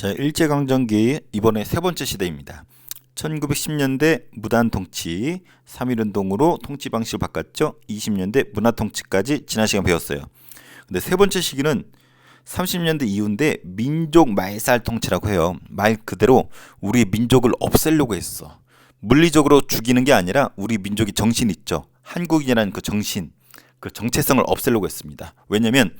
자, 일제강점기 이번에 세 번째 시대입니다. 1910년대 무단 통치, 3.1운동으로 통치 방식을 바꿨죠. 20년대 문화 통치까지 지난 시간 배웠어요. 근데 세 번째 시기는 30년대 이후인데 민족 말살 통치라고 해요. 말 그대로 우리 민족을 없애려고 했어. 물리적으로 죽이는 게 아니라 우리 민족이 정신 있죠. 한국인이라는 그 정신, 그 정체성을 없애려고 했습니다. 왜냐면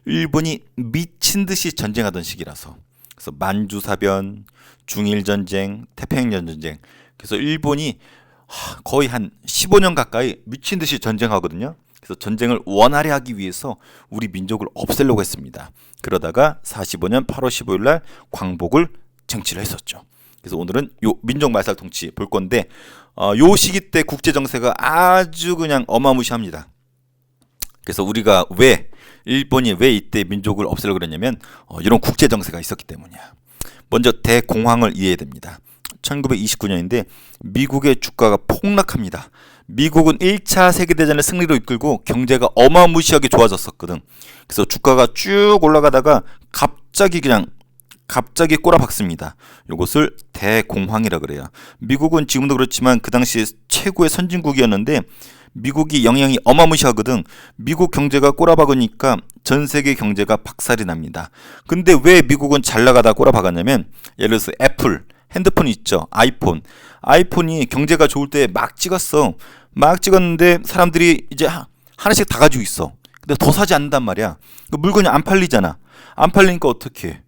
일본이 미친 듯이 전쟁하던 시기라서. 그래서 만주사변, 중일전쟁, 태평양 전쟁. 그래서 일본이 거의 한 15년 가까이 미친 듯이 전쟁하거든요. 그래서 전쟁을 원활히 하기 위해서 우리 민족을 없애려고 했습니다. 그러다가 45년 8월 15일 날 광복을 쟁취를 했었죠. 그래서 오늘은 요 민족 말살 통치 볼 건데 요 시기 때 국제 정세가 아주 그냥 어마무시합니다. 그래서 우리가 일본이 왜 이때 민족을 없애려고 그랬냐면 이런 국제 정세가 있었기 때문이야. 먼저 대공황을 이해해야 됩니다. 1929년인데 미국의 주가가 폭락합니다. 미국은 1차 세계대전을 승리로 이끌고 경제가 어마무시하게 좋아졌었거든. 그래서 주가가 쭉 올라가다가 갑자기 꼬라박습니다. 이것을 대공황이라 그래요. 미국은 지금도 그렇지만 그 당시 최고의 선진국이었는데 미국이 영향이 어마무시하거든. 미국 경제가 꼬라박으니까 전 세계 경제가 박살이 납니다. 근데 왜 미국은 잘 나가다 꼬라박았냐면 예를 들어서 애플, 핸드폰 있죠. 아이폰이 경제가 좋을 때 막 찍었는데 사람들이 이제 하나씩 다 가지고 있어. 근데 더 사지 않는단 말이야. 물건이 안 팔리잖아. 안 팔리니까 어떻게 해?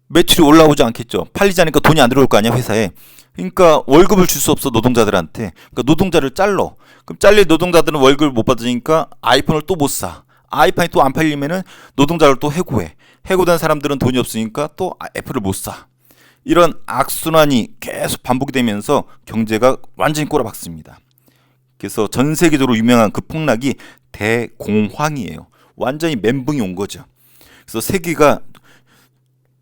매출이 올라오지 않겠죠. 팔리지 않으니까 돈이 안 들어올 거 아니야, 회사에. 그러니까 월급을 줄 수 없어, 노동자들한테. 그러니까 노동자를 잘러. 그럼 잘릴 노동자들은 월급을 못 받으니까 아이폰을 또 못 사. 아이폰이 또 안 팔리면은 노동자를 또 해고해. 해고된 사람들은 돈이 없으니까 또 애플을 못 사. 이런 악순환이 계속 반복이 되면서 경제가 완전히 꼬라박습니다. 그래서 전 세계적으로 유명한 그 폭락이 대공황이에요. 완전히 멘붕이 온 거죠. 그래서 세계가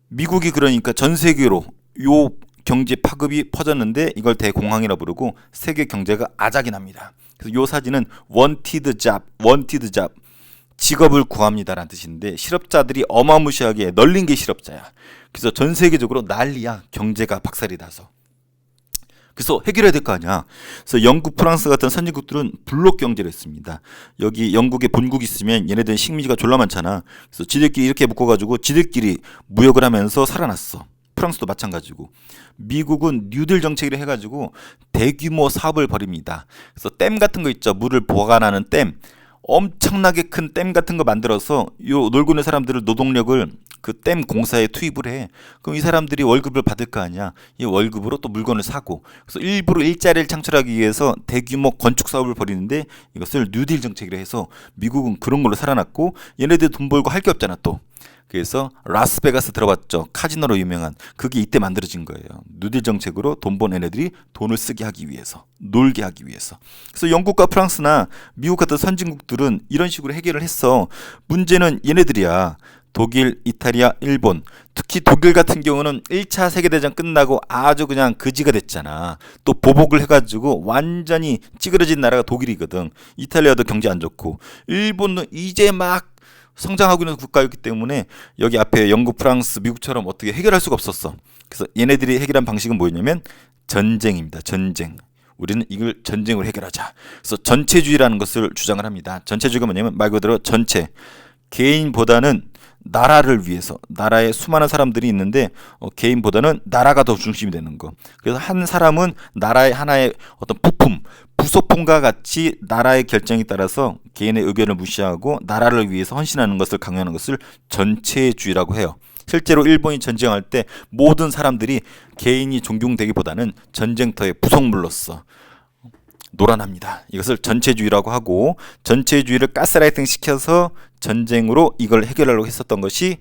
미국이 그러니까 전 세계로 요 경제 파급이 퍼졌는데 이걸 대공황이라 부르고 세계 경제가 아작이 납니다. 그래서 요 사진은 wanted job, 직업을 구합니다라는 뜻인데 실업자들이 어마무시하게 널린 게 실업자야. 그래서 전 세계적으로 난리야. 경제가 박살이 나서. 그래서 해결해야 될 거 아니야. 그래서 영국, 프랑스 같은 선진국들은 블록 경제를 했습니다. 여기 영국에 본국이 있으면 얘네들은 식민지가 졸라 많잖아. 그래서 지들끼리 이렇게 묶어가지고 지들끼리 무역을 하면서 살아났어. 프랑스도 마찬가지고. 미국은 뉴딜 정책을 해가지고 대규모 사업을 벌입니다. 그래서 댐 같은 거 있죠. 물을 보관하는 댐. 엄청나게 큰 댐 같은 거 만들어서 요 놀고 있는 사람들을 노동력을 그 댐 공사에 투입을 해. 그럼 이 사람들이 월급을 받을 거 아니야. 이 월급으로 또 물건을 사고. 그래서 일부러 일자리를 창출하기 위해서 대규모 건축 사업을 벌이는데 이것을 뉴딜 정책이라 해서 미국은 그런 걸로 살아났고 얘네들 돈 벌고 할 게 없잖아 또. 그래서 라스베가스 들어봤죠. 카지노로 유명한. 그게 이때 만들어진 거예요. 뉴딜 정책으로 돈 번 애네들이 돈을 쓰게 하기 위해서, 놀게 하기 위해서. 그래서 영국과 프랑스나 미국 같은 선진국들은 이런 식으로 해결을 했어. 문제는 얘네들이야. 독일, 이탈리아, 일본. 특히 독일 같은 경우는 1차 세계대전 끝나고 아주 그냥 거지가 됐잖아. 또 보복을 해가지고 완전히 찌그러진 나라가 독일이거든. 이탈리아도 경제 안 좋고. 일본은 이제 막 성장하고 있는 국가였기 때문에 여기 앞에 영국, 프랑스, 미국처럼 어떻게 해결할 수가 없었어. 그래서 얘네들이 해결한 방식은 뭐였냐면 전쟁입니다. 전쟁. 우리는 이걸 전쟁으로 해결하자. 그래서 전체주의라는 것을 주장을 합니다. 전체주의가 뭐냐면 말 그대로 전체. 개인보다는 나라를 위해서, 나라에 수많은 사람들이 있는데 개인보다는 나라가 더 중심이 되는 거. 그래서 한 사람은 나라의 하나의 어떤 부속품과 같이 나라의 결정에 따라서 개인의 의견을 무시하고 나라를 위해서 헌신하는 것을 강요하는 것을 전체주의라고 해요. 실제로 일본이 전쟁할 때 모든 사람들이 개인이 존경되기보다는 전쟁터의 부속물로서 놀아납니다. 이것을 전체주의라고 하고 전체주의를 가스라이팅 시켜서 전쟁으로 이걸 해결하려고 했었던 것이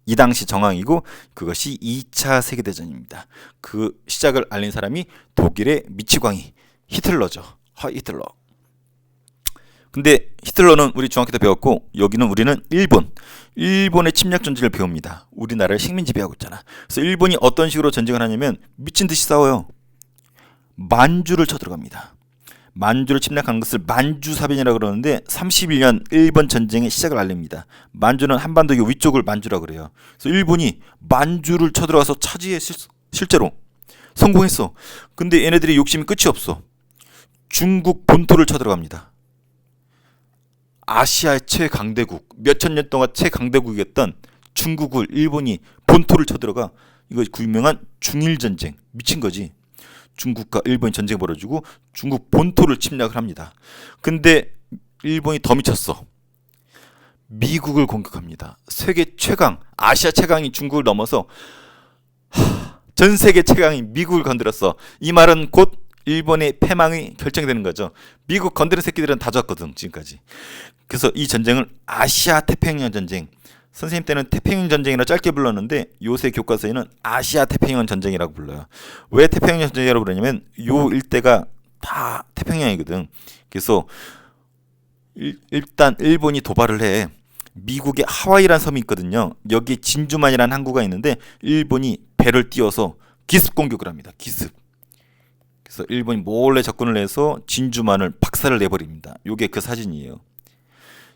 이 당시 정황이고 그것이 2차 세계대전입니다. 그 시작을 알린 사람이 독일의 미치광이 히틀러죠. 히틀러. 근데 히틀러는 우리 중학교 때 배웠고 여기는 우리는 일본의 침략 전쟁을 배웁니다. 우리나라를 식민 지배하고 있잖아. 그래서 일본이 어떤 식으로 전쟁을 하냐면 미친 듯이 싸워요. 만주를 쳐들어갑니다. 만주를 침략하는 것을 만주사변이라고 그러는데 31년 일본 전쟁의 시작을 알립니다. 만주는 한반도 위쪽을 만주라고 그래요. 그래서 일본이 만주를 쳐들어가서 차지해 실제로 성공했어. 근데 얘네들이 욕심이 끝이 없어. 중국 본토를 쳐들어갑니다. 아시아의 최강대국, 몇천 년 동안 최강대국이었던 중국을 일본이 본토를 쳐들어가. 이거 유명한 중일전쟁. 미친 거지. 중국과 일본이 전쟁이 벌어지고 중국 본토를 침략을 합니다. 근데 일본이 더 미쳤어. 미국을 공격합니다. 세계 최강, 아시아 최강인 중국을 넘어서 전 세계 최강인 미국을 건드렸어. 이 말은 곧 일본의 패망이 결정되는 거죠. 미국 건드린 새끼들은 다 졌거든 지금까지. 그래서 이 전쟁을 아시아 태평양 전쟁, 선생님 때는 태평양 전쟁이라 짧게 불렀는데 요새 교과서에는 아시아 태평양 전쟁이라고 불러요. 왜 태평양 전쟁이라고 부르냐면 요 일대가 다 태평양이거든. 그래서 일단 일본이 도발을 해. 미국의 하와이라는 섬이 있거든요. 여기에 진주만이라는 항구가 있는데 일본이 배를 띄워서 기습 공격을 합니다. 기습. 그래서 일본이 몰래 접근을 해서 진주만을 박살을 내버립니다. 요게 그 사진이에요.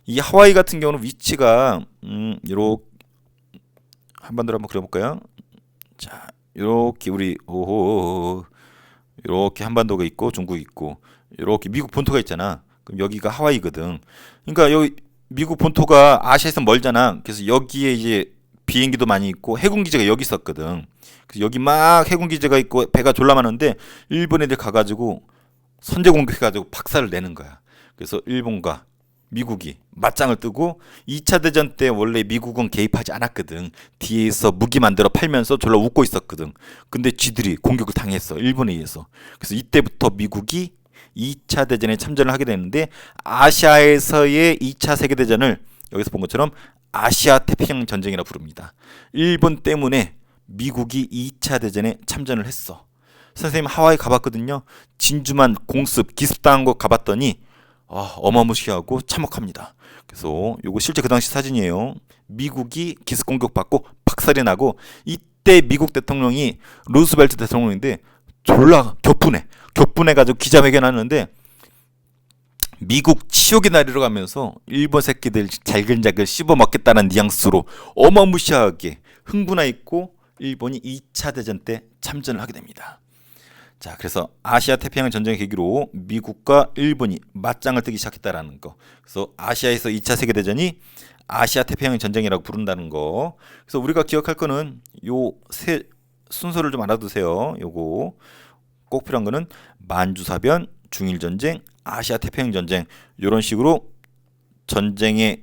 이 하와이 같은 경우는 위치가 요렇게 한반도를 한번 그려볼까요? 자, 요렇게 우리 요렇게 한반도가 있고 중국이 있고 요렇게 미국 본토가 있잖아. 그럼 여기가 하와이거든. 그러니까 여기 미국 본토가 아시아에서 멀잖아. 그래서 여기에 이제 비행기도 많이 있고 해군 기지가 여기 있었거든. 그래서 여기 막 해군 기지가 있고 배가 졸라 많은데 일본 애들 가가지고 선제 공격해가지고 박살을 내는 거야. 그래서 일본과 미국이 맞짱을 뜨고 2차 대전 때 원래 미국은 개입하지 않았거든. 뒤에서 무기 만들어 팔면서 졸라 웃고 있었거든. 근데 지들이 공격을 당했어. 일본에 의해서. 그래서 이때부터 미국이 2차 대전에 참전을 하게 되는데 아시아에서의 2차 세계대전을 여기서 본 것처럼 아시아 태평양 전쟁이라 부릅니다. 일본 때문에 미국이 2차 대전에 참전을 했어. 선생님 하와이 가봤거든요. 진주만 공습 기습당한 거 가봤더니 어마무시하고 참혹합니다. 그래서 요거 실제 그 당시 사진이에요. 미국이 기습 공격받고 박살이 나고 이때 미국 대통령이 루스벨트 대통령인데 졸라 격분해가지고 기자회견하는데 미국 치욕의 날이라고 하면서 일본 새끼들 잘근잘근 씹어먹겠다는 뉘앙스로 어마무시하게 흥분해 있고 일본이 2차 대전 때 참전을 하게 됩니다. 자, 그래서 아시아 태평양 전쟁의 계기로 미국과 일본이 맞짱을 뜨기 시작했다라는 거. 그래서 아시아에서 2차 세계 대전이 아시아 태평양 전쟁이라고 부른다는 거. 그래서 우리가 기억할 거는 요 세 순서를 좀 알아두세요. 요거 꼭 필요한 거는 만주사변, 중일전쟁, 아시아 태평양 전쟁 이런 식으로 전쟁의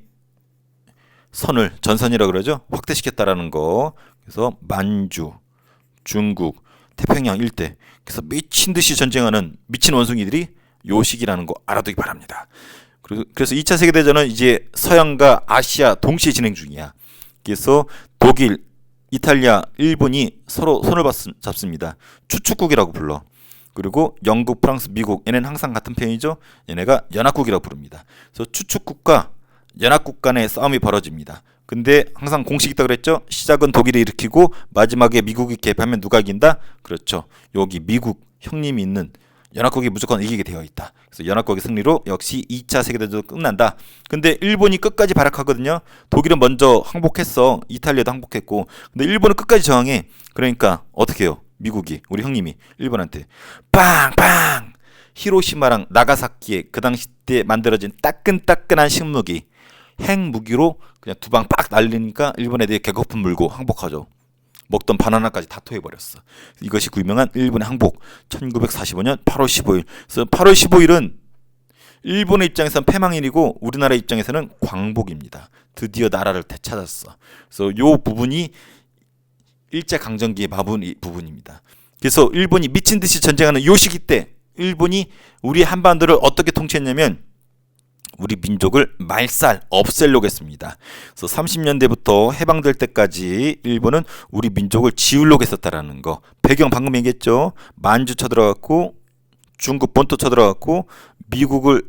선을 전선이라고 그러죠. 확대시켰다라는 거. 그래서 만주, 중국, 태평양 일대. 그래서 미친 듯이 전쟁하는 미친 원숭이들이 요 시기라는 거 알아두기 바랍니다. 그래서 2차 세계대전은 이제 서양과 아시아 동시에 진행 중이야. 그래서 독일, 이탈리아, 일본이 서로 손을 잡습니다. 추축국이라고 불러. 그리고 영국, 프랑스, 미국 얘네는 항상 같은 편이죠. 얘네가 연합국이라고 부릅니다. 그래서 추축국과 연합국 간의 싸움이 벌어집니다. 근데 항상 공식이 있다고 그랬죠. 시작은 독일이 일으키고 마지막에 미국이 개입하면 누가 이긴다? 그렇죠. 여기 미국 형님이 있는 연합국이 무조건 이기게 되어 있다. 그래서 연합국의 승리로 역시 2차 세계대전 끝난다. 근데 일본이 끝까지 발악하거든요. 독일은 먼저 항복했어. 이탈리아도 항복했고. 근데 일본은 끝까지 저항해. 그러니까 어떻게 해요? 미국이 우리 형님이 일본한테 빵빵 히로시마랑 나가사키에 그 당시 때 만들어진 따끈따끈한 식무기 핵무기로 그냥 두 방 빡 날리니까 일본 애들이 개거품 물고 항복하죠. 먹던 바나나까지 다 토해버렸어. 이것이 유명한 일본의 항복 1945년 8월 15일. 그래서 8월 15일은 일본의 입장에서는 패망일이고 우리나라 입장에서는 광복입니다. 드디어 나라를 되찾았어. 그래서 요 부분이 일제강점기의 마분 부분입니다. 그래서 일본이 미친 듯이 전쟁하는 요 시기 때 일본이 우리 한반도를 어떻게 통치했냐면 우리 민족을 말살 없애려고 했습니다. 그래서 30년대부터 해방될 때까지 일본은 우리 민족을 지우려고 했었다라는 거. 배경 방금 얘기했죠. 만주 쳐들어갔고 중국 본토 쳐들어갔고 미국을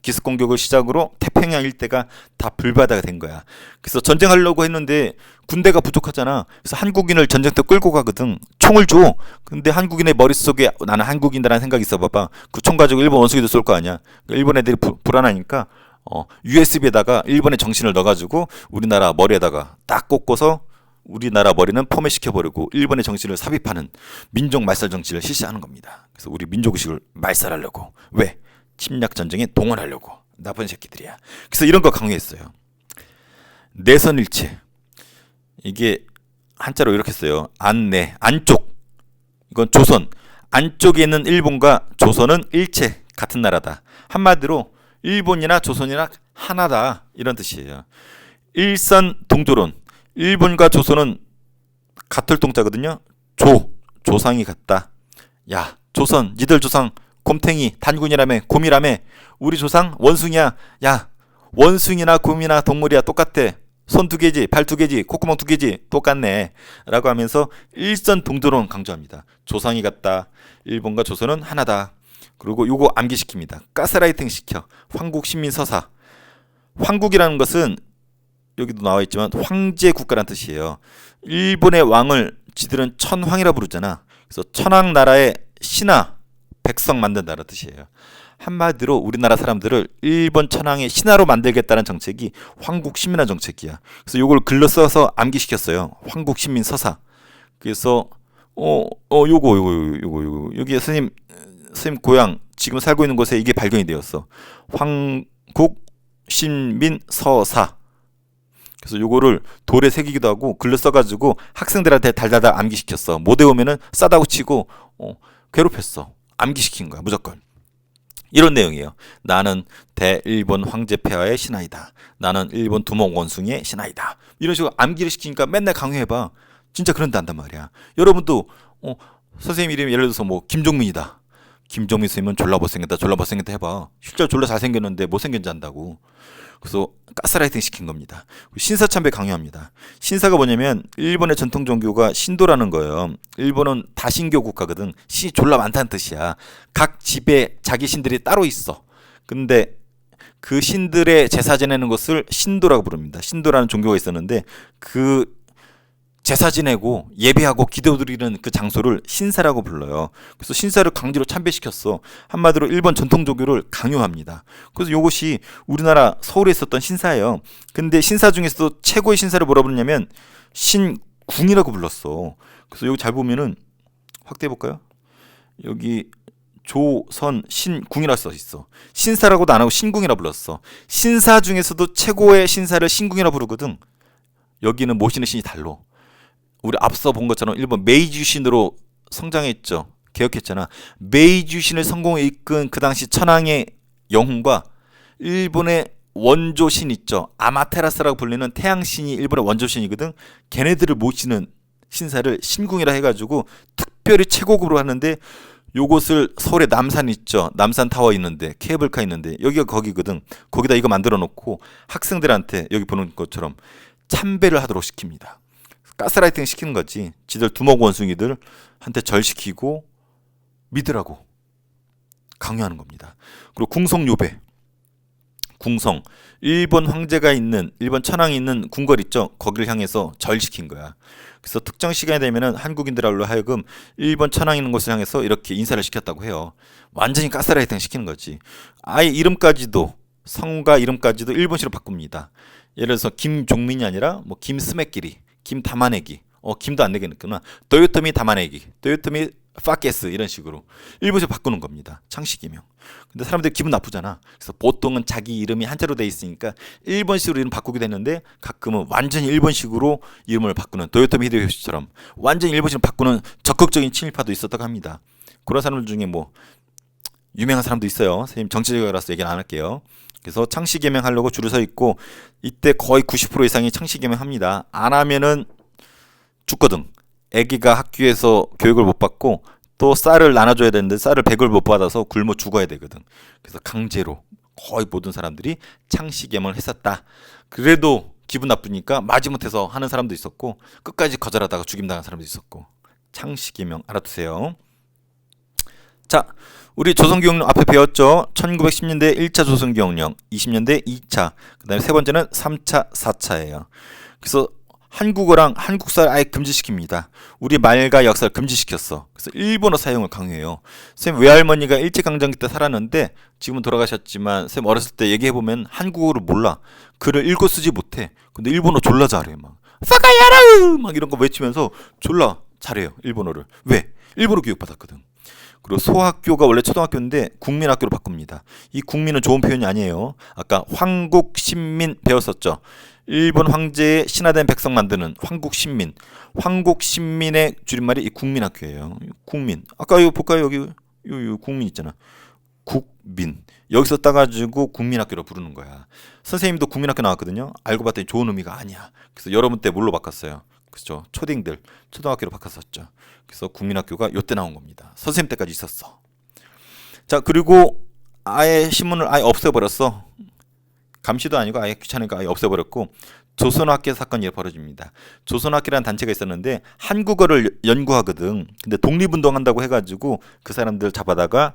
기습 공격을 시작으로 태평양 일대가 다 불바다가 된 거야. 그래서 전쟁하려고 했는데 군대가 부족하잖아. 그래서 한국인을 전쟁터 끌고 가거든. 총을 줘. 근데 한국인의 머릿속에 나는 한국인이라는 생각이 있어 봐봐. 그 총 가지고 일본 원숭이도 쏠 거 아니야. 그러니까 일본 애들이 불안하니까 USB에다가 일본의 정신을 넣어가지고 우리나라 머리에다가 딱 꽂고서 우리나라 머리는 포맷시켜버리고 일본의 정신을 삽입하는 민족 말살 정치를 실시하는 겁니다. 그래서 우리 민족의식을 말살하려고. 왜? 침략 전쟁에 동원하려고. 나쁜 새끼들이야. 그래서 이런 거 강요했어요. 내선일체. 이게 한자로 이렇게 써요. 안내, 안쪽. 이건 조선. 안쪽에 있는 일본과 조선은 일체, 같은 나라다. 한마디로 일본이나 조선이나 하나다, 이런 뜻이에요. 일선 동조론. 일본과 조선은 같을 동자거든요. 조상이 같다. 야, 조선, 니들 조상 곰탱이, 단군이라며, 곰이라며. 우리 조상 원숭이야. 야, 원숭이나 곰이나 동물이야, 똑같아. 손 두 개지, 발 두 개지, 콧구멍 두 개지, 똑같네 라고 하면서 일선 동조론 강조합니다. 조상이 같다. 일본과 조선은 하나다. 그리고 요거 암기시킵니다. 가스라이팅 시켜. 황국신민서사. 황국이라는 것은 여기도 나와 있지만 황제 국가란 뜻이에요. 일본의 왕을 지들은 천황이라 부르잖아. 그래서 천황 나라의 신하, 백성 만든다는 뜻이에요. 한마디로 우리나라 사람들을 일본 천황의 신하로 만들겠다는 정책이 황국신민화 정책이야. 그래서 요걸 글로 써서 암기시켰어요. 황국신민서사. 그래서 요거 여기 스님 고향 지금 살고 있는 곳에 이게 발견이 되었어. 황국신민서사. 그래서 요거를 돌에 새기기도 하고 글로 써가지고 학생들한테 달달달 암기시켰어. 못 외우면은 싸다고 치고 괴롭혔어. 암기시킨 거야 무조건. 이런 내용이에요. 나는 대일본 황제 폐하의 신하이다. 나는 일본 두목 원숭이의 신하이다. 이런 식으로 암기를 시키니까 맨날 강요해봐. 진짜 그런다 한단 말이야. 여러분도 선생님 이름이 예를 들어서 뭐 김종민이다. 김종민 선생님은 졸라 못생겼다 해봐. 실제로 졸라 잘생겼는데 못생겼는지 안다고. 그래서 가스라이팅 시킨 겁니다. 신사참배 강요합니다. 신사가 뭐냐면 일본의 전통 종교가 신도라는 거예요. 일본은 다신교 국가거든. 신이 졸라 많다는 뜻이야. 각 집에 자기 신들이 따로 있어. 근데 그 신들의 제사 지내는 것을 신도라고 부릅니다. 신도라는 종교가 있었는데 그 제사 지내고 예배하고 기도드리는 그 장소를 신사라고 불러요. 그래서 신사를 강제로 참배시켰어. 한마디로 일본 전통 종교를 강요합니다. 그래서 이것이 우리나라 서울에 있었던 신사예요. 근데 신사 중에서도 최고의 신사를 뭐라 부르냐면 신궁이라고 불렀어. 그래서 여기 잘 보면은 확대해 볼까요? 여기 조선 신궁이라 써 있어. 신사라고도 안 하고 신궁이라 불렀어. 신사 중에서도 최고의 신사를 신궁이라 부르거든. 여기는 모시는 신이 달라. 우리 앞서 본 것처럼 일본 메이지 신으로 성장했죠. 개혁했잖아. 메이지 신을 성공에 이끈 그 당시 천황의 영웅과 일본의 원조신 있죠. 아마테라스라고 불리는 태양신이 일본의 원조신이거든. 걔네들을 모시는 신사를 신궁이라 해가지고 특별히 최고급으로 하는데 요것을 서울에 남산 있죠. 남산 타워 있는데 케이블카 있는데 여기가 거기거든. 거기다 이거 만들어 놓고 학생들한테 여기 보는 것처럼 참배를 하도록 시킵니다. 가스라이팅 시키는 거지. 지들 두목 원숭이들한테 절시키고 믿으라고 강요하는 겁니다. 그리고 궁성 요배. 궁성. 일본 황제가 있는, 일본 천황이 있는 궁궐 있죠. 거기를 향해서 절시킨 거야. 그래서 특정 시간이 되면은 한국인들로 하여금 일본 천황이 있는 곳을 향해서 이렇게 인사를 시켰다고 해요. 완전히 가스라이팅 시키는 거지. 아예 이름까지도, 성과 이름까지도 일본식으로 바꿉니다. 예를 들어서 김종민이 아니라 뭐 김스매끼리, 김다마네기, 김도 안 내겠구나. 도요토미 다마네기, 도요토미 파케스 이런 식으로 일본식으로 바꾸는 겁니다. 창씨개명. 근데 사람들이 기분 나쁘잖아. 그래서 보통은 자기 이름이 한자로 돼 있으니까 일본식으로 이름 바꾸게 되는데 가끔은 완전히 일본식으로 이름을 바꾸는 도요토미 히데요시처럼 완전히 일본식으로 바꾸는 적극적인 친일파도 있었다고 합니다. 그런 사람들 중에 뭐 유명한 사람도 있어요. 선생님 정치적이라서 얘기는 안 할게요. 그래서 창씨개명 하려고 줄을 서 있고 이때 거의 90% 이상이 창씨개명 합니다. 안 하면은 죽거든. 아기가 학교에서 교육을 못 받고 또 쌀을 나눠줘야 되는데 쌀을 100을 못 받아서 굶어 죽어야 되거든. 그래서 강제로 거의 모든 사람들이 창씨개명을 했었다. 그래도 기분 나쁘니까 마지못해서 하는 사람도 있었고 끝까지 거절하다가 죽임당한 사람도 있었고. 창씨개명 알아두세요. 자, 우리 조선기억령 앞에 배웠죠. 1910년대 1차 조선기억령, 20년대 2차, 그 다음에 세 번째는 3차, 4차예요. 그래서 한국어랑 한국사를 아예 금지시킵니다. 우리 말과 역사를 금지시켰어. 그래서 일본어 사용을 강요해요. 쌤 외할머니가 일제강점기 때 살았는데 지금은 돌아가셨지만 쌤 어렸을 때 얘기해보면 한국어를 몰라. 글을 읽고 쓰지 못해. 근데 일본어 졸라 잘해. 막 사카야라우 막 이런 거 외치면서 졸라 잘해요. 일본어를. 왜? 일본어 교육 받았거든. 그리고 소학교가 원래 초등학교인데 국민학교로 바꿉니다. 이 국민은 좋은 표현이 아니에요. 아까 황국신민 배웠었죠. 일본 황제의 신하된 백성 만드는 황국신민. 황국신민의 줄임말이 이 국민학교예요. 국민. 아까 이거 볼까요? 여기 국민 있잖아. 국민. 여기서 따가지고 국민학교로 부르는 거야. 선생님도 국민학교 나왔거든요. 알고 봤더니 좋은 의미가 아니야. 그래서 여러분 때 뭘로 바꿨어요? 그렇죠. 초딩들 초등학교로 바꿨었죠. 그래서 국민학교가 요때 나온 겁니다. 선생님 때까지 있었어. 자, 그리고 아예 신문을 아예 없애버렸어. 감시도 아니고 아예 귀찮으니까 아예 없애버렸고 조선학계 사건이 벌어집니다. 조선학계라는 단체가 있었는데 한국어를 연구하거든. 근데 독립운동한다고 해가지고 그 사람들 잡아다가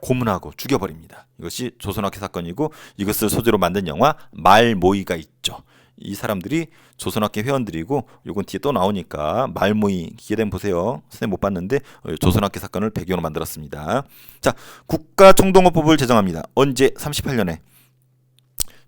고문하고 죽여버립니다. 이것이 조선학계 사건이고 이것을 소재로 만든 영화 말모이가 있죠. 이 사람들이 조선학계 회원들이고 요건 뒤에 또 나오니까 말모이 기회되면 보세요. 선생님 못 봤는데 조선학계 사건을 배경으로 만들었습니다. 자, 국가총동원법을 제정합니다. 언제? 38년에.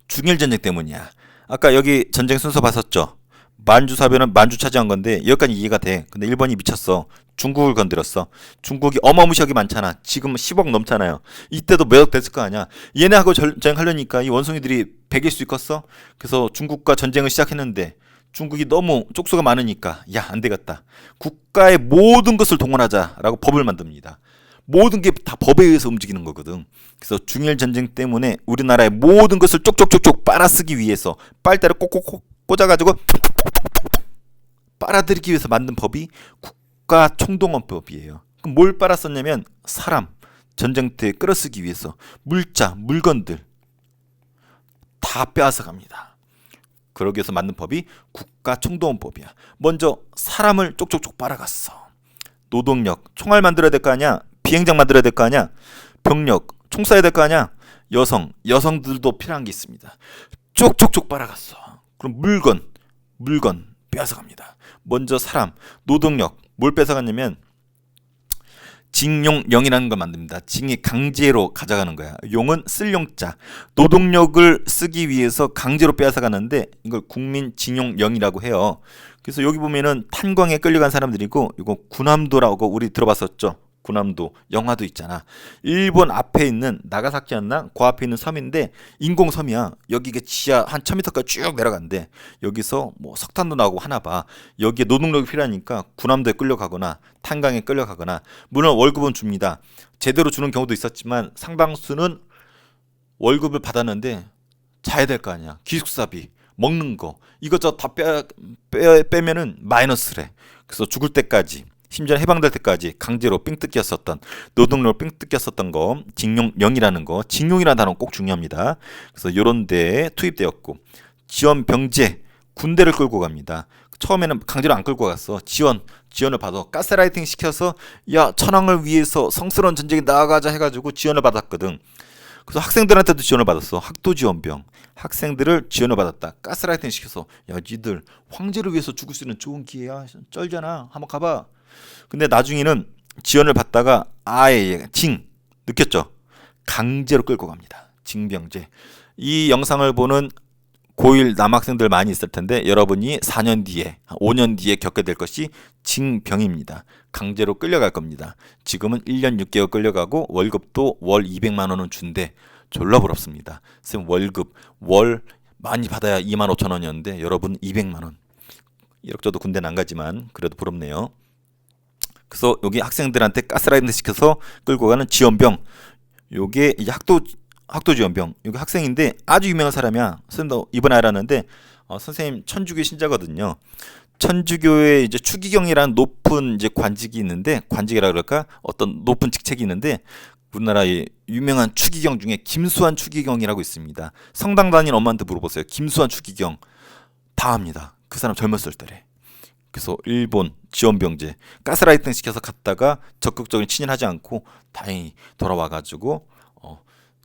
중일전쟁 때문이야. 아까 여기 전쟁 순서 봤었죠. 만주사변은 만주 차지한 건데 여기까지 이해가 돼. 근데 일본이 미쳤어. 중국을 건드렸어. 중국이 어마무시하게 많잖아. 지금 10억 넘잖아요. 이때도 몇억 됐을 거 아니야. 얘네하고 전쟁하려니까 이 원숭이들이 100일 수 있겠어? 그래서 중국과 전쟁을 시작했는데 중국이 너무 쪽수가 많으니까 야, 안 되겠다. 국가의 모든 것을 동원하자라고 법을 만듭니다. 모든 게 다 법에 의해서 움직이는 거거든. 그래서 중일 전쟁 때문에 우리나라의 모든 것을 쪽쪽쪽쪽 빨아쓰기 위해서 빨대를 꼭꼭꼭 꽂아가지고 빨아들이기 위해서 만든 법이 국가총동원법이에요. 그럼 뭘 빨았었냐면 사람, 전쟁터에 끌어쓰기 위해서 물자, 물건들 다 빼앗아 갑니다. 그러기 위해서 만든 법이 국가총동원법이야. 먼저 사람을 쪽쪽쪽 빨아갔어. 노동력, 총알 만들어야 될 거 아니야. 비행장 만들어야 될 거 아니야. 병력, 총 쏴야 될 거 아니야. 여성들도 필요한 게 있습니다. 쪽쪽쪽 빨아갔어. 그럼 물건 빼앗아갑니다. 먼저 사람, 노동력, 뭘 뺏어갔냐면 징용령이라는 걸 만듭니다. 징이 강제로 가져가는 거야. 용은 쓸 용자. 노동력을 쓰기 위해서 강제로 빼앗아가는데 이걸 국민징용령이라고 해요. 그래서 여기 보면은 탄광에 끌려간 사람들이고 이거 군함도라고 우리 들어봤었죠. 군함도 영화도 있잖아. 일본 앞에 있는 나가사키였나? 그 앞에 있는 섬인데 인공섬이야. 여기가 지하 한 1000m까지 쭉 내려간대. 여기서 뭐 석탄도 나오고 하나 봐. 여기에 노동력이 필요하니까 군함도에 끌려가거나 탄광에 끌려가거나 물론 월급은 줍니다. 제대로 주는 경우도 있었지만 상당수는 월급을 받았는데 자야 될 거 아니야. 기숙사비, 먹는 거 이것저것 다 빼면은 마이너스래. 그래서 죽을 때까지 심지어 해방될 때까지 강제로 삥 뜯겼었던 노동력을 삥 뜯겼었던 거 징용령이라는 거 징용이라는 단어는 꼭 중요합니다. 그래서 이런 데에 투입되었고 지원 병제 군대를 끌고 갑니다. 처음에는 강제로 안 끌고 갔어. 지원을 받아 가스라이팅 시켜서 야 천황을 위해서 성스러운 전쟁에 나아가자 해가지고 지원을 받았거든. 그래서 학생들한테도 지원을 받았어. 학도지원병 학생들을 지원을 받았다. 가스라이팅 시켜서 야 니들 황제를 위해서 죽을 수 있는 좋은 기회야. 쩔잖아. 한번 가봐. 근데 나중에는 지원을 받다가 아예 느꼈죠? 강제로 끌고 갑니다. 징병제. 이 영상을 보는 고1 남학생들 많이 있을 텐데 여러분이 4년 뒤에 5년 뒤에 겪게 될 것이 징병입니다. 강제로 끌려갈 겁니다. 지금은 1년 6개월 끌려가고 월급도 월 200만 원은 준대. 졸라 부럽습니다. 쌤 월급 월 많이 받아야 25,000원이었는데 여러분 200만 원. 이렇게도 군대는 안 가지만 그래도 부럽네요. 그래서 여기 학생들한테 가스라이팅 시켜서 끌고 가는 지원병. 요게 이제 학도지원병. 여기 학생인데 아주 유명한 사람이야. 선생님도 이번에 알았는데 선생님 천주교 신자거든요. 천주교의 이제 추기경이라는 높은 이제 관직이 있는데 관직이라 그럴까? 어떤 높은 직책이 있는데 우리나라의 유명한 추기경 중에 김수환 추기경이라고 있습니다. 성당 다니는 엄마한테 물어보세요. 김수환 추기경 다 압니다. 그 사람 젊었을 때래. 그래서 일본 지원병제 가스라이팅 시켜서 갔다가 적극적인 친일하지 않고 다행히 돌아와가지고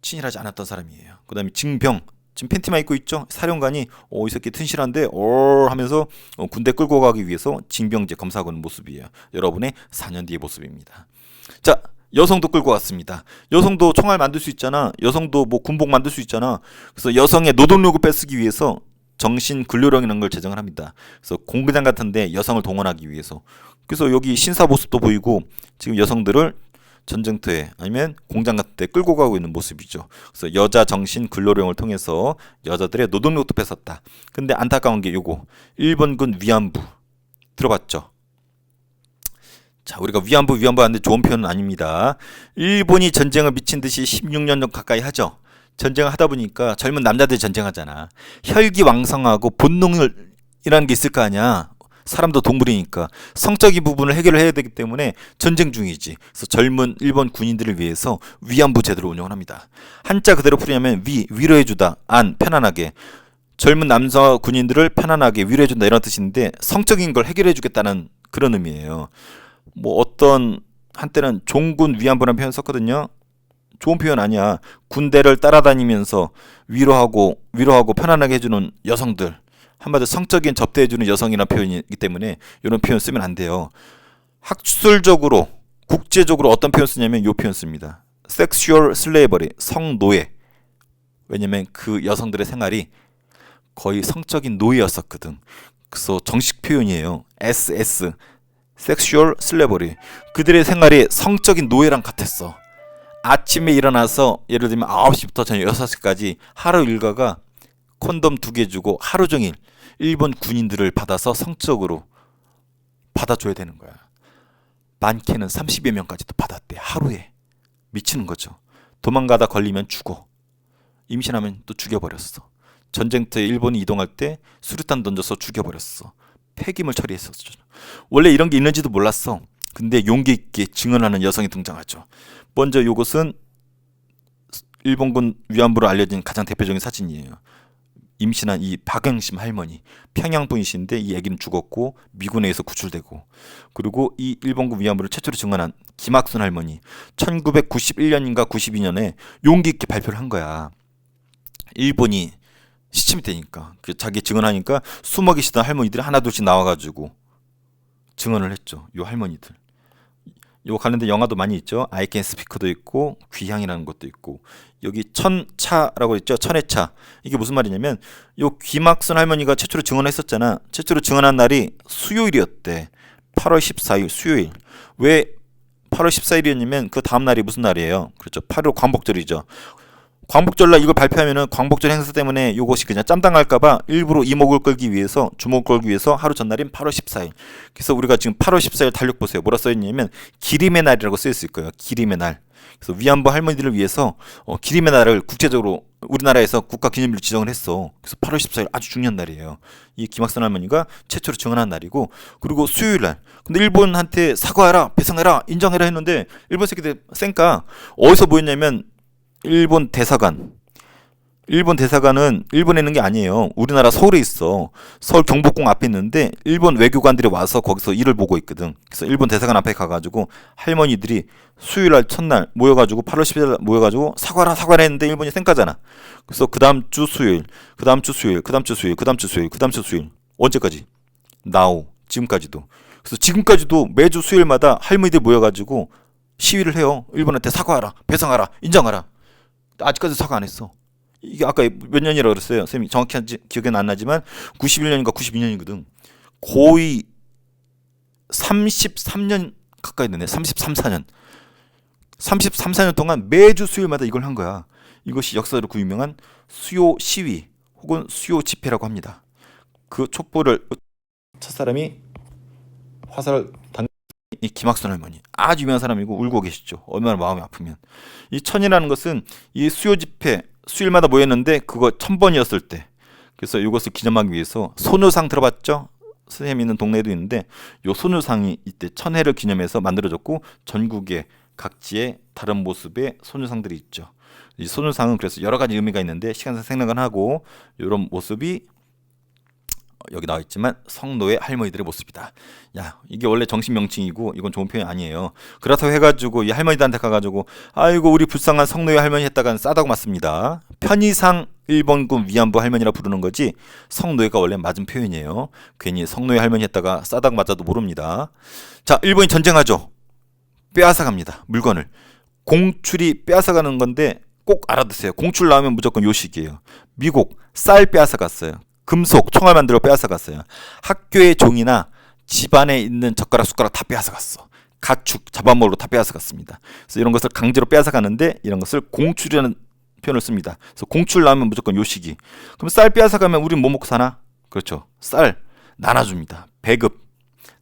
친일하지 않았던 사람이에요. 그 다음에 징병, 지금 팬티만 입고 있죠. 사령관이 이 새끼 튼실한데 하면서 군대 끌고 가기 위해서 징병제 검사하고 있는 모습이에요. 여러분의 4년 뒤의 모습입니다. 자, 여성도 끌고 왔습니다. 여성도 총알 만들 수 있잖아. 여성도 뭐 군복 만들 수 있잖아. 그래서 여성의 노동력을 뺏기 위해서 정신 근로령이라는 걸 제정을 합니다. 그래서 공구장 같은데 여성을 동원하기 위해서. 그래서 여기 신사 모습도 보이고 지금 여성들을 전쟁터에 아니면 공장 같은 데 끌고 가고 있는 모습이죠. 그래서 여자 정신 근로령을 통해서 여자들의 노동력도 뺏었다. 근데 안타까운 게 요거 일본군 위안부 들어봤죠? 자, 우리가 위안부 하는데 좋은 표현은 아닙니다. 일본이 전쟁을 미친 듯이 16년 전 가까이 하죠. 전쟁을 하다 보니까 젊은 남자들이 전쟁하잖아. 혈기왕성하고 본능이라는 게 있을 거 아니야. 사람도 동물이니까 성적인 부분을 해결을 해야 되기 때문에 전쟁 중이지. 그래서 젊은 일본 군인들을 위해서 위안부 제도를 운영을 합니다. 한자 그대로 풀이하면 위로해주다, 안 편안하게. 젊은 남자 군인들을 편안하게 위로해준다 이런 뜻인데 성적인 걸 해결해주겠다는 그런 의미예요. 뭐 어떤 한때는 종군 위안부라는 표현 썼거든요. 좋은 표현 아니야. 군대를 따라다니면서 위로하고 편안하게 해주는 여성들. 한마디로 성적인 접대해주는 여성이라는 표현이기 때문에 이런 표현 쓰면 안 돼요. 학술적으로 국제적으로 어떤 표현 쓰냐면 이 표현 씁니다. Sexual slavery, 성노예. 왜냐면 그 여성들의 생활이 거의 성적인 노예였었거든. 그래서 정식 표현이에요. SS, Sexual slavery. 그들의 생활이 성적인 노예랑 같았어. 아침에 일어나서 예를 들면 9시부터 저녁 6시까지 하루 일과가 콘돔 2개 주고 하루 종일 일본 군인들을 받아서 성적으로 받아줘야 되는 거야. 많게는 30여 명까지도 받았대. 하루에. 미치는 거죠. 도망가다 걸리면 죽어. 임신하면 또 죽여버렸어. 전쟁터에 일본이 이동할 때 수류탄 던져서 죽여버렸어. 폐기물 처리했었죠. 원래 이런 게 있는지도 몰랐어. 근데 용기 있게 증언하는 여성이 등장하죠. 먼저 이것은 일본군 위안부로 알려진 가장 대표적인 사진이에요. 임신한 이 박영심 할머니, 평양 분이신데 이 아기는 죽었고 미군에 의해서 구출되고, 그리고 이 일본군 위안부를 최초로 증언한 김학순 할머니, 1991년인가 92년에 용기 있게 발표를 한 거야. 일본이 시침이 되니까 자기 증언하니까 숨어 계시던 할머니들이 하나둘씩 나와가지고 증언을 했죠. 요 할머니들. 요 관련된 영화도 많이 있죠. I Can Speak도 있고 귀향이라는 것도 있고, 여기 천차라고 있죠. 천의 차. 이게 무슨 말이냐면 요 김학순 할머니가 최초로 증언했었잖아. 최초로 증언한 날이 수요일이었대. 8월 14일 수요일. 왜 8월 14일이었냐면 그 다음 날이 무슨 날이에요? 그렇죠. 8월 광복절이죠. 광복절날 이걸 발표하면은 광복절 행사 때문에 요것이 그냥 짬당할까봐 일부러 이목을 끌기 위해서, 주목을 끌기 위해서 하루 전날인 8월 14일. 그래서 우리가 지금 8월 14일 달력 보세요. 뭐라 써있냐면 기림의 날이라고 쓰였을 거예요. 기림의 날. 그래서 위안부 할머니들을 위해서 기림의 날을 국제적으로 우리나라에서 국가 기념일로 지정을 했어. 그래서 8월 14일 아주 중요한 날이에요. 이 김학선 할머니가 최초로 증언한 날이고, 그리고 수요일 날. 근데 일본한테 사과해라, 배상해라, 인정해라 했는데 일본 새끼들 쌩까 어디서 보였냐면 일본 대사관은 일본에 있는 게 아니에요. 우리나라 서울에 있어. 서울 경복궁 앞에 있는데 일본 외교관들이 와서 거기서 일을 보고 있거든. 그래서 일본 대사관 앞에 가가지고 할머니들이 수요일날 첫날 모여가지고 8월 10일 모여가지고 사과라 했는데 일본이 쌩까잖아. 그래서 그 다음 주 수요일 언제까지? 나오 지금까지도. 그래서 지금까지도 매주 수요일마다 할머니들 모여가지고 시위를 해요. 일본한테 사과하라, 배상하라, 인정하라. 아직까지 사과 안 했어. 이게 아까 몇 년이라고 그랬어요. 선생님이 정확히 기억은 안 나지만 91년인가 92년이거든. 거의 33년 가까이 되네. 4년. 4년 동안 매주 수요일마다 이걸 한 거야. 이것이 역사적으로 그 유명한 수요 시위 혹은 수요 집회라고 합니다. 그 촛불을 첫사람이 화살을 이 김학선 할머니, 아주 유명한 사람이고 울고 계시죠. 얼마나 마음이 아프면. 이 천이라는 것은 이 수요 집회 수요일마다 모였는데 그거 1000번이었을 때, 그래서 이것을 기념하기 위해서 소녀상 들어봤죠? 선생님 있는 동네에도 있는데 요 소녀상이 이때 1000회를 기념해서 만들어졌고, 전국의 각지에 다른 모습의 소녀상들이 있죠. 이 소녀상은 그래서 여러 가지 의미가 있는데 시간상 생략은 하고, 이런 모습이 여기 나와 있지만 성노예 할머니들의 모습이다. 야, 이게 원래 정식 명칭이고 이건 좋은 표현이 아니에요. 그렇다고 해가지고 이 할머니들한테 가가지고 아이고 우리 불쌍한 성노예 할머니 했다간 싸다고 맞습니다. 편의상 일본군 위안부 할머니라 부르는 거지 성노예가 원래 맞은 표현이에요. 괜히 성노예 할머니 했다가 싸다고 맞아도 모릅니다. 자, 일본이 전쟁하죠. 빼앗아갑니다. 물건을. 공출이 빼앗아가는 건데 꼭 알아두세요. 공출 나오면 무조건 요식이에요. 미국 쌀 빼앗아갔어요. 금속, 총알 만들어 빼앗아갔어요. 학교의 종이나 집안에 있는 젓가락, 숟가락 다 빼앗아갔어. 가축, 잡아먹으러 다 빼앗아갔습니다. 그래서 이런 것을 강제로 빼앗아가는데 이런 것을 공출이라는 표현을 씁니다. 그래서 공출 나오면 무조건 요식이. 그럼 쌀 빼앗아가면 우린 뭐 먹고 사나? 그렇죠. 쌀 나눠줍니다. 배급.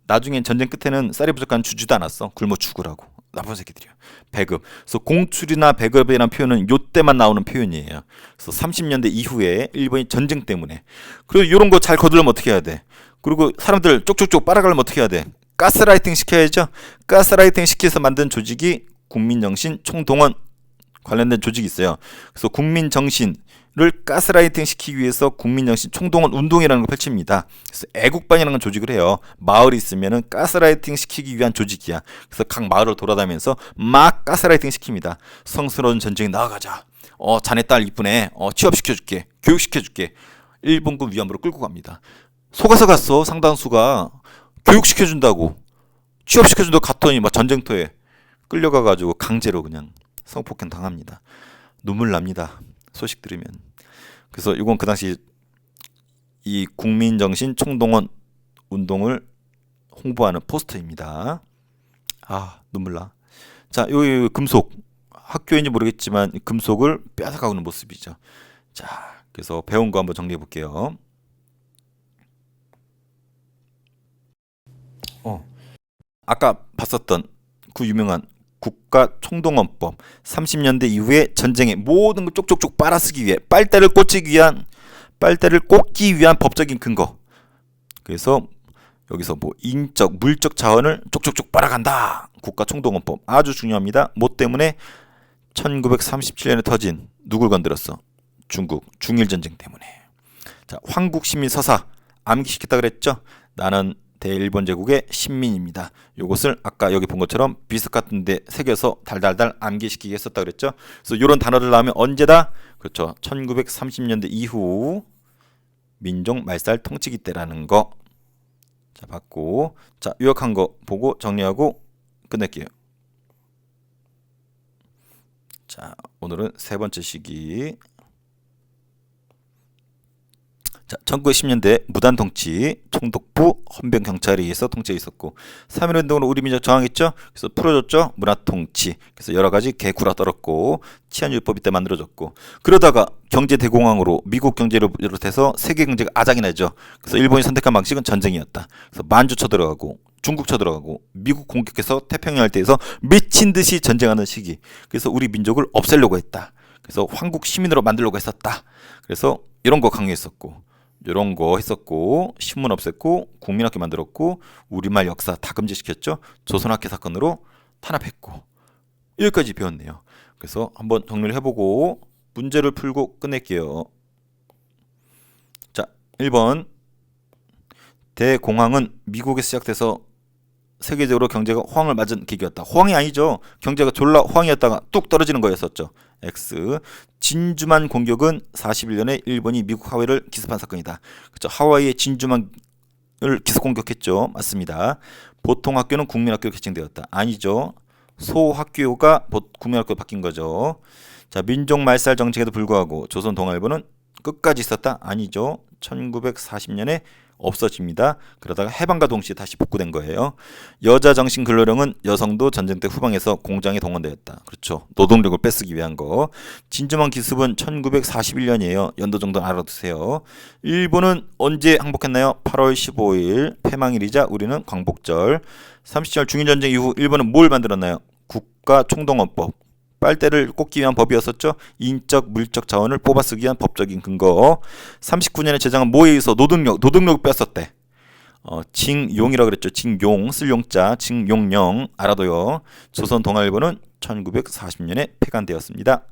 나중엔 전쟁 끝에는 쌀이 부족한 주지도 않았어. 굶어 죽으라고. 나쁜 새끼들이야. 배급. 그래서 공출이나 배급이라는 표현은 요때만 나오는 표현이에요. 그래서 30년대 이후에 일본이 전쟁 때문에. 그리고 이런 거 잘 거두려면 어떻게 해야 돼? 그리고 사람들 쪽쪽쪽 빨아가려면 어떻게 해야 돼? 가스라이팅 시켜야죠. 가스라이팅 시켜서 만든 조직이 국민정신 총동원 관련된 조직이 있어요. 그래서 국민정신을 가스라이팅 시키기 위해서 국민정신 총동원 운동이라는 걸 펼칩니다. 그래서 애국반이라는 조직을 해요. 마을이 있으면은 가스라이팅 시키기 위한 조직이야. 그래서 각 마을을 돌아다니면서 막 가스라이팅 시킵니다. 성스러운 전쟁에 나아가자. 자네 딸 이쁘네. 취업시켜줄게. 교육시켜줄게. 일본군 위안부로 끌고 갑니다. 속아서 갔어. 상당수가 교육시켜준다고 취업시켜준다고 갔더니 막 전쟁터에 끌려가가지고 강제로 그냥 성폭행 당합니다. 눈물 납니다. 소식 들으면. 그래서 이건 그 당시 이 국민정신 총동원 운동을 홍보하는 포스터입니다. 아, 눈물 나. 자, 요 금속 학교인지 모르겠지만 금속을 빼앗아가고 있는 모습이죠. 자, 그래서 배운 거 한번 정리해 볼게요. 아까 봤었던 그 유명한 국가총동원법 30년대 이후에 전쟁의 모든 걸 쪽쪽쪽 빨아쓰기 위해 빨대를 꽂기 위한 법적인 근거. 그래서 여기서 뭐 인적, 물적 자원을 쪽쪽쪽 빨아간다. 국가총동원법 아주 중요합니다. 뭐 때문에 1937년에 터진 누굴 건드렸어? 중국 중일전쟁 때문에. 자, 황국시민 서사 암기시켰다 그랬죠? 나는 대일본 제국의 신민입니다. 이것을 아까 여기 본 것처럼 비석 같은 데 새겨서 달달달 암기시키게 했었다 그랬죠. 그래서 이런 단어를 나오면 언제다? 그렇죠. 1930년대 이후 민족 말살 통치기 때라는 거. 자, 봤고. 자, 요약한 거 보고 정리하고 끝낼게요. 자, 오늘은 세 번째 시기. 자, 1910년대 무단통치, 총독부, 헌병경찰에 의해서 통치가 있었고 3.1운동으로 우리 민족 저항했죠. 그래서 풀어줬죠. 문화통치. 그래서 여러가지 개구라 떨었고 치안율법이 때 만들어졌고 그러다가 경제대공황으로 미국 경제를 비롯해서 세계 경제가 아작이 나죠. 그래서 일본이 선택한 방식은 전쟁이었다. 그래서 만주 쳐들어가고 중국 쳐들어가고 미국 공격해서 태평양 일대에서 미친 듯이 전쟁하는 시기. 그래서 우리 민족을 없애려고 했다. 그래서 황국 시민으로 만들려고 했었다. 그래서 이런 거 강요했었고 이런 거 했었고 신문 없앴고 국민학교 만들었고 우리말 역사 다 금지시켰죠. 조선학회 사건으로 탄압했고 여기까지 배웠네요. 그래서 한번 정리를 해보고 문제를 풀고 끝낼게요. 자, 1번 대공황은 미국에서 시작돼서 세계적으로 경제가 호황을 맞은 계기였다. 호황이 아니죠. 경제가 졸라 호황이었다가 뚝 떨어지는 거였었죠. X. 진주만 공격은 41년에 일본이 미국 하와이를 기습한 사건이다. 그렇죠. 하와이의 진주만을 기습 공격했죠. 맞습니다. 보통 학교는 국민학교로 개칭되었다. 아니죠. 소학교가 국민학교로 바뀐 거죠. 자, 민족 말살 정책에도 불구하고 조선 동아일보는 끝까지 있었다. 아니죠. 1940년에 없어집니다. 그러다가 해방과 동시에 다시 복구된 거예요. 여자 정신 근로령은 여성도 전쟁 때 후방에서 공장에 동원되었다. 그렇죠. 노동력을 뺏기 위한 거. 진주만 기습은 1941년이에요. 연도 정도는 알아두세요. 일본은 언제 항복했나요? 8월 15일 폐망일이자 우리는 광복절. 37년 중일전쟁 이후 일본은 뭘 만들었나요? 국가총동원법. 빨대를 꽂기 위한 법이었었죠. 인적, 물적 자원을 뽑아쓰기 위한 법적인 근거. 39년에 제정한 뭐에 의해서 노동력을 뺐었대. 징용이라고 그랬죠. 징용, 쓸 용자, 징용령 알아둬요. 조선 동아일보는 1940년에 폐간되었습니다.